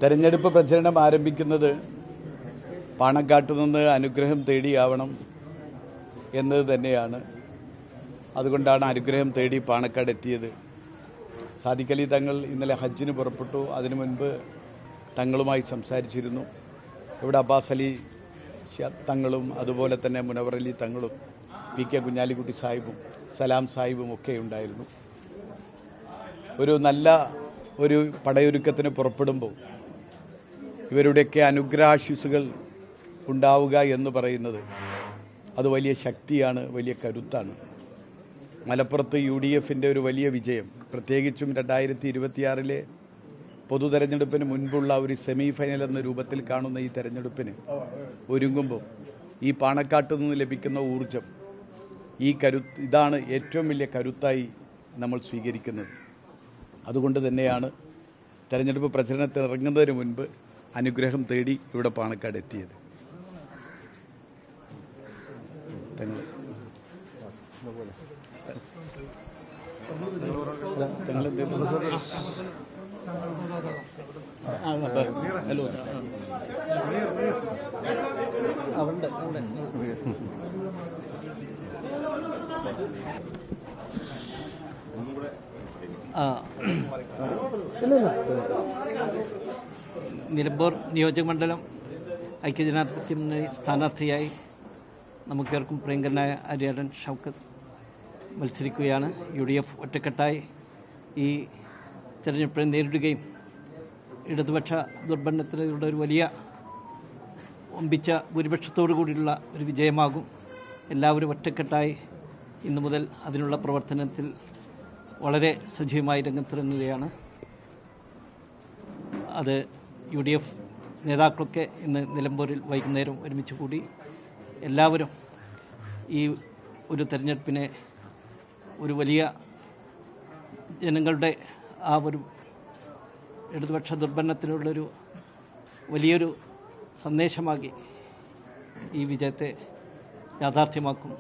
തെരഞ്ഞെടുപ്പ് പ്രചരണം ആരംഭിക്കുന്നത് പാണക്കാട്ട് നിന്ന് അനുഗ്രഹം തേടിയാവണം എന്നത് തന്നെയാണ്. അതുകൊണ്ടാണ് അനുഗ്രഹം തേടി പാണക്കാട് എത്തിയത്. സാദിഖ് അലി തങ്ങൾ ഇന്നലെ ഹജ്ജിന് പുറപ്പെട്ടു. അതിനു മുൻപ് തങ്ങളുമായി സംസാരിച്ചിരുന്നു. ഇവിടെ അബ്ബാസ് അലി തങ്ങളും അതുപോലെ തന്നെ മുനവർ അലി തങ്ങളും PK കുഞ്ഞാലിക്കുട്ടി സാഹിബും സലാം സാഹിബും ഒക്കെ ഉണ്ടായിരുന്നു. ഒരു നല്ല ഒരു പടയൊരുക്കത്തിന് പുറപ്പെടുമ്പോൾ ഇവരുടെയൊക്കെ അനുഗ്രഹാശിസുകൾ ഉണ്ടാവുക എന്ന് പറയുന്നത് അത് വലിയ ശക്തിയാണ്, വലിയ കരുത്താണ്. മലപ്പുറത്ത് UDFന്റെ ഒരു വലിയ വിജയം, പ്രത്യേകിച്ചും 2026 പൊതു തെരഞ്ഞെടുപ്പിന് മുൻപുള്ള ഒരു സെമി ഫൈനൽ എന്ന രൂപത്തിൽ കാണുന്ന ഈ തെരഞ്ഞെടുപ്പിന് ഒരുങ്ങുമ്പോൾ ഈ പാണക്കാട്ട് നിന്ന് ലഭിക്കുന്ന ഊർജം, ഈ ഇതാണ് ഏറ്റവും വലിയ കരുത്തായി നമ്മൾ സ്വീകരിക്കുന്നത്. അതുകൊണ്ട് തന്നെയാണ് തെരഞ്ഞെടുപ്പ് പ്രചരണത്തിൽ ഇറങ്ങുന്നതിന് മുൻപ് അനുഗ്രഹം തേടി ഇവിടെ പാണക്കാട് എത്തിയത്. നിലമ്പൂർ നിയോജകമണ്ഡലം ഐക്യജനാധിപത്യ മുന്നണി സ്ഥാനാർത്ഥിയായി നമുക്കേർക്കും പ്രിയങ്കരനായ ആര്യാടൻ ഷൗക്കത്ത് മത്സരിക്കുകയാണ്. UDF ഒറ്റക്കെട്ടായി ഈ തെരഞ്ഞെടുപ്പിനെ നേരിടുകയും ഇടതുപക്ഷ ദുർബലത്തിലൂടെ ഒരു വലിയ ഒമ്പിച്ച ഭൂരിപക്ഷത്തോടു കൂടിയുള്ള ഒരു വിജയമാകും. എല്ലാവരും ഒറ്റക്കെട്ടായി ഇന്നു മുതൽ അതിനുള്ള പ്രവർത്തനത്തിൽ വളരെ സജീവമായി രംഗത്തിറങ്ങുകയാണ്. അത് UDF നേതാക്കളൊക്കെ ഇന്ന് നിലമ്പൂരിൽ വൈകുന്നേരം ഒരുമിച്ച് കൂടി എല്ലാവരും ഈ ഒരു തെരഞ്ഞെടുപ്പിനെ ഒരു വലിയ ജനങ്ങളുടെ ആ ഒരു ഇടതുപക്ഷ ദുർബലത്തിനുള്ളൊരു വലിയൊരു സന്ദേശമാക്കി ഈ വിജയത്തെ യാഥാർത്ഥ്യമാക്കും.